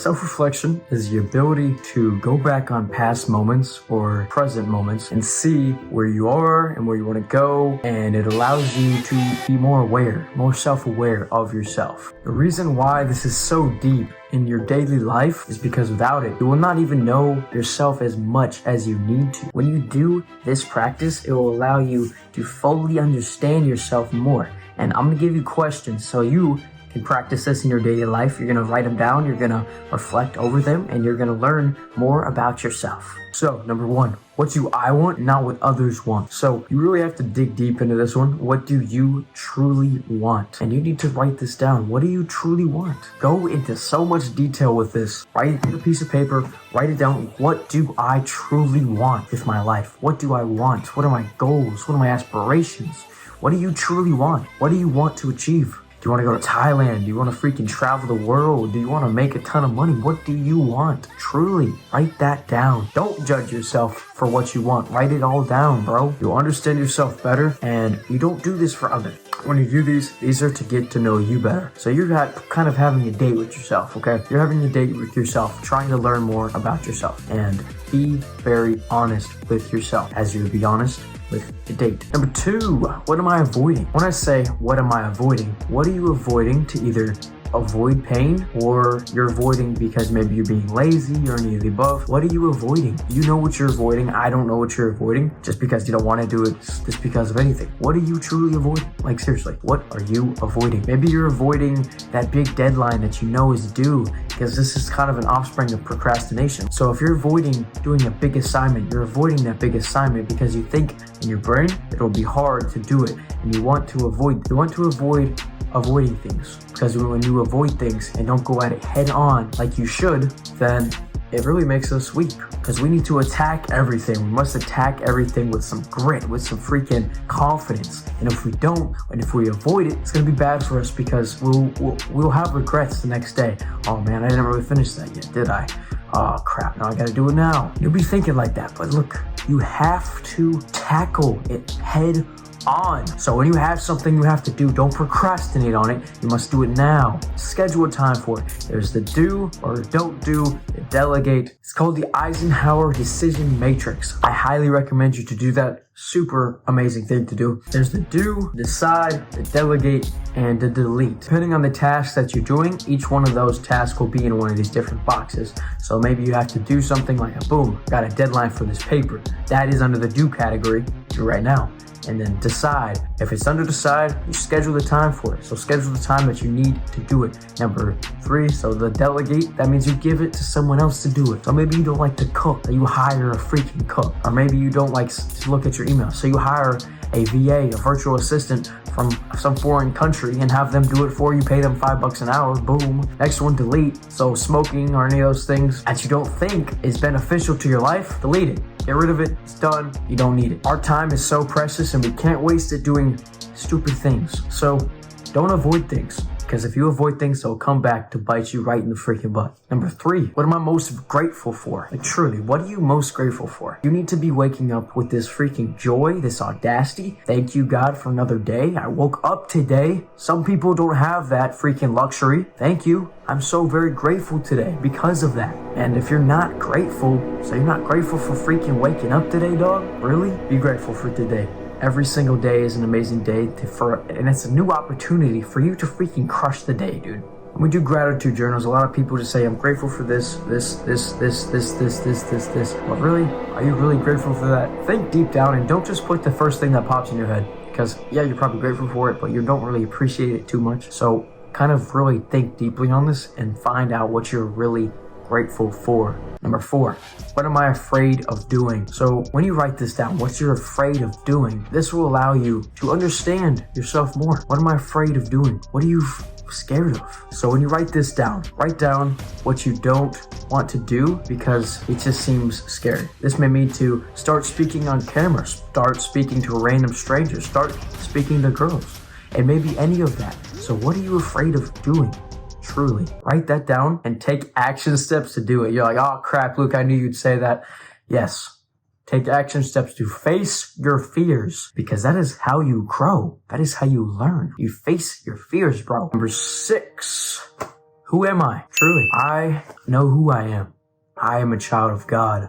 Self-reflection is the ability to go back on past moments or present moments and see where you are and where you want to go, and it allows you to be more aware, more self-aware of yourself. The reason why this is so deep in your daily life is because without it, you will not even know yourself as much as you need to. When you do this practice, it will allow you to fully understand yourself more. And I'm going to give you questions so you can practice this in your daily life. You're going to write them down, you're going to reflect over them, and you're going to learn more about yourself. So, number one, what do I want, not what others want? So, you really have to dig deep into this one. What do you truly want? And you need to write this down. What do you truly want? Go into so much detail with this. Write it on a piece of paper, write it down. What do I truly want with my life? What do I want? What are my goals? What are my aspirations? What do you truly want? What do you want to achieve? Do you want to go to Thailand? Do you want to freaking travel the world? Do you want to make a ton of money? What do you want? Truly, write that down. Don't judge yourself for what you want. Write it all down, bro. You'll understand yourself better, and you don't do this for others. When you do these are to get to know you better. So you're kind of having a date with yourself, okay? You're having a date with yourself, trying to learn more about yourself, and be very honest with yourself as you would be honest with the date. Number two, what am I avoiding? When I say, what am I avoiding? What are you avoiding to either avoid pain, or you're avoiding because maybe you're being lazy or any of the above? What are you avoiding? You know what you're avoiding. I don't know what you're avoiding. Just because you don't want to do it, just because of anything. What are you truly avoiding? Like seriously, what are you avoiding? Maybe you're avoiding that big deadline that you know is due, because this is kind of an offspring of procrastination. So if you're avoiding doing a big assignment, you're avoiding that big assignment because you think in your brain it'll be hard to do it, and you want to avoid avoiding things, because when you avoid things and don't go at it head on like you should, then it really makes us weak, because we need to attack everything. We must attack everything with some grit, with some freaking confidence. And if we don't, and if we avoid it, it's gonna be bad for us, because we'll have regrets the next day. Oh man, I didn't really finish that yet, did I? Oh crap, now I gotta do it now. You'll be thinking like that, but look, you have to tackle it head on. So when you have something you have to do, don't procrastinate on it. You must do it now. Schedule a time for it. There's the do or don't do, the delegate. It's called the Eisenhower Decision Matrix. I highly recommend you to do that. Super amazing thing to do. There's the do, decide, the delegate, and the delete. Depending on the task that you're doing, each one of those tasks will be in one of these different boxes. So maybe you have to do something like boom, got a deadline for this paper. That is under the do category right now. And then decide. If it's under decide, you schedule the time for it. So schedule the time that you need to do it. Number three, so the delegate, that means you give it to someone else to do it. So maybe you don't like to cook, so you hire a freaking cook. Or maybe you don't like to look at your email, so you hire a VA, a virtual assistant from some foreign country, and have them do it for you. Pay them $5 an hour. Boom. Next one, delete. So smoking or any of those things that you don't think is beneficial to your life, delete it. Get rid of it. It's done. You don't need it. Our time is so precious, and we can't waste it doing stupid things. So don't avoid things, because if you avoid things, they'll come back to bite you right in the freaking butt. Number three, what am I most grateful for? Like truly, what are you most grateful for? You need to be waking up with this freaking joy, this audacity. Thank you, God, for another day. I woke up today. Some people don't have that freaking luxury. Thank you. I'm so very grateful today because of that. And if you're not grateful, so you're not grateful for freaking waking up today, dog? Really? Be grateful for today. Every single day is an amazing day, and it's a new opportunity for you to freaking crush the day, dude. When we do gratitude journals, a lot of people just say, I'm grateful for this. But really, are you really grateful for that? Think deep down and don't just put the first thing that pops in your head. Because yeah, you're probably grateful for it, but you don't really appreciate it too much. So kind of really think deeply on this and find out what you're really grateful for. Number four, what am I afraid of doing? So when you write this down, what you're afraid of doing, this will allow you to understand yourself more. What am I afraid of doing? What are you scared of? So when you write this down, write down what you don't want to do because it just seems scary. This may mean to start speaking on camera, start speaking to a random stranger, start speaking to girls. It may be any of that. So what are you afraid of doing? Truly, write that down and take action steps to do it. You're like, oh crap, Luke, I knew you'd say that. Yes, take action steps to face your fears, because that is how you grow. That is how you learn. You face your fears, bro. Number six, Who am I? Truly, I know who I am. I am a child of God.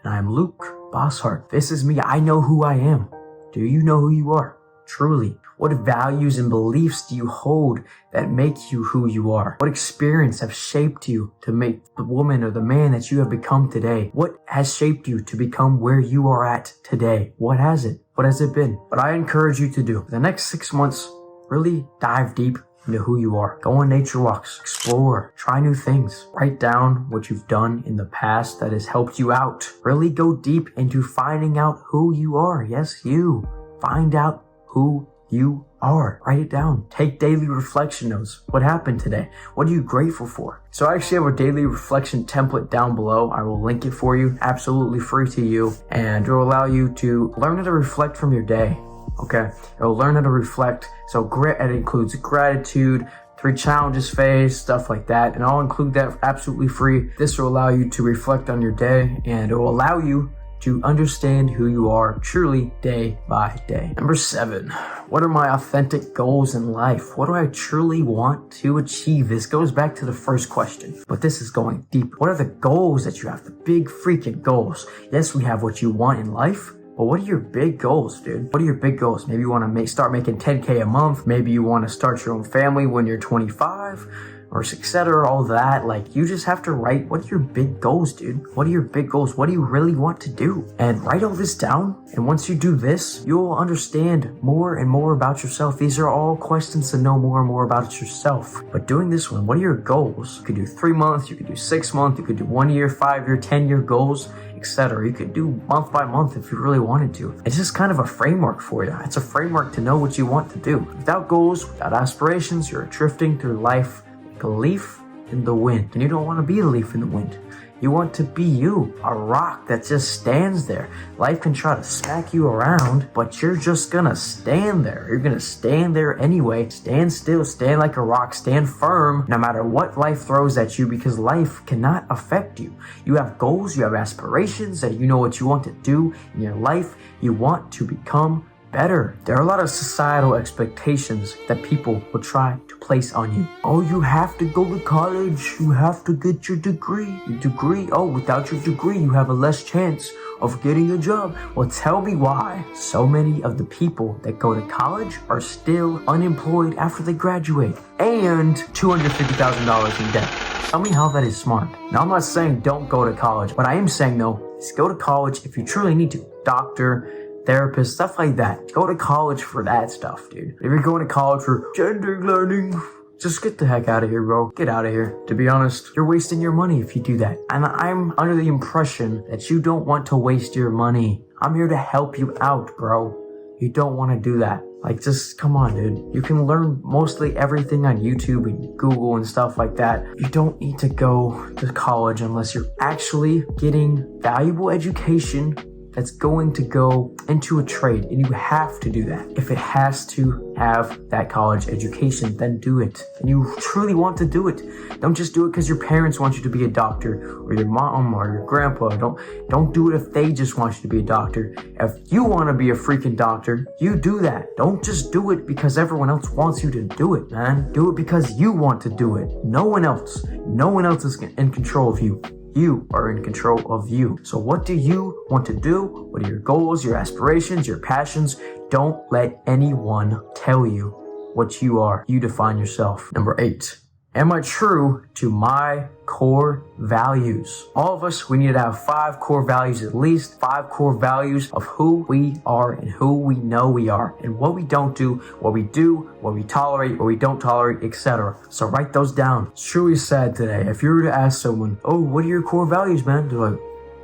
And I am Luke Bosshart. This is me. I know who I am. Do you know who you are? Truly. What values and beliefs do you hold that make you who you are? What experience have shaped you to make the woman or the man that you have become today? What has shaped you to become where you are at today? What has it? What has it been? What I encourage you to do for the next 6 months, really dive deep into who you are. Go on nature walks, explore, try new things. Write down what you've done in the past that has helped you out. Really go deep into finding out who you are. Yes, you. Find out who you are. Write it down. Take daily reflection notes. What happened today? What are you grateful for? So I actually have a daily reflection template down below. I will link it for you, absolutely free to you, and it will allow you to learn how to reflect from your day. Okay, it'll learn how to reflect. So it includes gratitude, 3 challenges faced, stuff like that. And I'll include that absolutely free. This will allow you to reflect on your day, and it will allow you to understand who you are truly day by day. Number 7, what are my authentic goals in life? What do I truly want to achieve? This goes back to the first question, but this is going deep. What are the goals that you have? The big freaking goals. Yes, we have what you want in life, but what are your big goals, dude? What are your big goals? Maybe you want to start making 10K a month. Maybe you want to start your own family when you're 25. Or etc. All that. Like, you just have to write, what are your big goals, dude? What are your big goals? What do you really want to do? And write all this down. And once you do this, you'll understand more and more about yourself. These are all questions to know more and more about yourself. But doing this one, what are your goals? You could do 3 months, you could do 6 months, you could do 1 year, 5 year, 10-year goals, etc. You could do month by month if you really wanted to. It's just kind of a framework for you. It's a framework to know what you want to do. Without goals, without aspirations, you're drifting through life like a leaf in the wind. And you don't want to be a leaf in the wind. You want to be you, a rock that just stands there. Life can try to smack you around, but you're just gonna stand there. You're gonna stand there anyway. Stand still, stand like a rock, stand firm, no matter what life throws at you, because life cannot affect you. You have goals, you have aspirations, and you know what you want to do in your life. You want to become better. There are a lot of societal expectations that people will try to place on you. Oh, you have to go to college. You have to get your degree. Oh, without your degree, you have a less chance of getting a job. Well, tell me why so many of the people that go to college are still unemployed after they graduate and $250,000 in debt. Tell me how that is smart. Now, I'm not saying don't go to college. What I am saying, though, is go to college if you truly need to. Doctor, therapist, stuff like that. Go to college for that stuff, dude. If you're going to college for gender learning, just get the heck out of here, bro. Get out of here. To be honest, you're wasting your money if you do that. And I'm under the impression that you don't want to waste your money. I'm here to help you out, bro. You don't want to do that. Like, just come on, dude. You can learn mostly everything on YouTube and Google and stuff like that. You don't need to go to college unless you're actually getting valuable education that's going to go into a trade, and you have to do that. If it has to have that college education, then do it. And you truly want to do it. Don't just do it because your parents want you to be a doctor, or your mom or your grandpa. Don't do it if they just want you to be a doctor. If you want to be a freaking doctor, you do that. Don't just do it because everyone else wants you to do it, man. Do it because you want to do it. No one else is in control of you. You are in control of you. So what do you want to do? What are your goals, your aspirations, your passions? Don't let anyone tell you what you are. You define yourself. Number 8. Am I true to my core values? All of us, we need to have 5 core values, at least 5 core values of who we are and who we know we are, and what we don't do, what we do, what we tolerate, what we don't tolerate, etc. So write those down. It's truly sad today. If you were to ask someone, oh, what are your core values, man? They're like,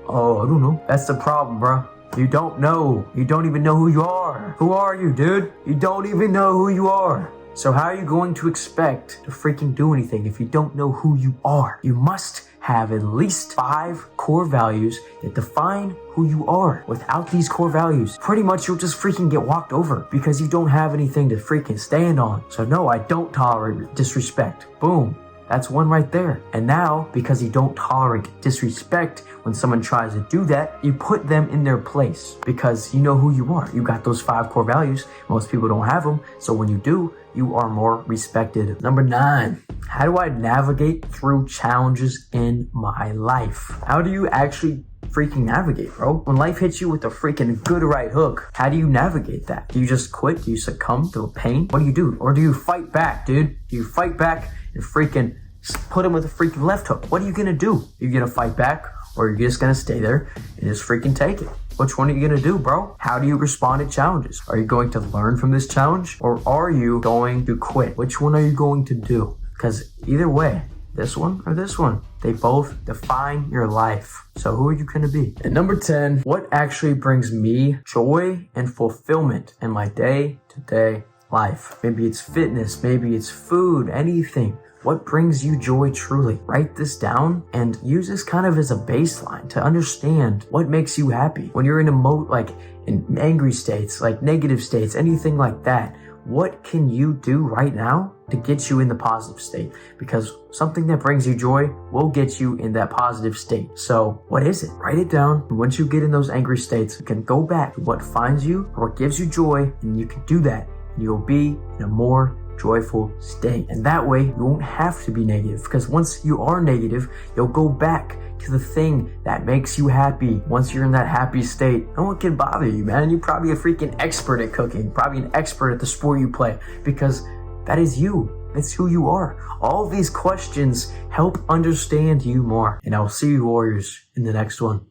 oh, I don't know. That's the problem, bro. You don't know. You don't even know who you are. Who are you, dude? You don't even know who you are. So how are you going to expect to freaking do anything if you don't know who you are? You must have at least 5 core values that define who you are. Without these core values, pretty much you'll just freaking get walked over because you don't have anything to freaking stand on. So no, I don't tolerate disrespect. Boom. That's one right there. And now, because you don't tolerate disrespect when someone tries to do that, you put them in their place because you know who you are. You got those 5 core values. Most people don't have them. So when you do, you are more respected. Number 9, how do I navigate through challenges in my life? How do you actually freaking navigate, bro? When life hits you with a freaking good right hook, how do you navigate that? Do you just quit? Do you succumb to the pain? What do you do? Or do you fight back, dude? Do you fight back and freaking put him with a freaking left hook? What are you gonna do? Are you gonna fight back, or are you just gonna stay there and just freaking take it? Which one are you gonna do, bro? How do you respond to challenges? Are you going to learn from this challenge, or are you going to quit? Which one are you going to do? Because either way, this one or this one, they both define your life. So who are you gonna be? And number 10, what actually brings me joy and fulfillment in my day-to-day life? Maybe it's fitness, maybe it's food, anything. What brings you joy truly? Write this down and use this kind of as a baseline to understand what makes you happy. When you're in in angry states, like negative states, anything like that, what can you do right now to get you in the positive state? Because something that brings you joy will get you in that positive state. So what is it? Write it down. And once you get in those angry states, you can go back to what finds you or what gives you joy, and you can do that. And you'll be in a more joyful state. And that way you won't have to be negative, because once you are negative, you'll go back to the thing that makes you happy. Once you're in that happy state, no one can bother you, man. You're probably a freaking expert at cooking, probably an expert at the sport you play, because that is you. It's who you are. All these questions help understand you more. And I'll see you, warriors, in the next one.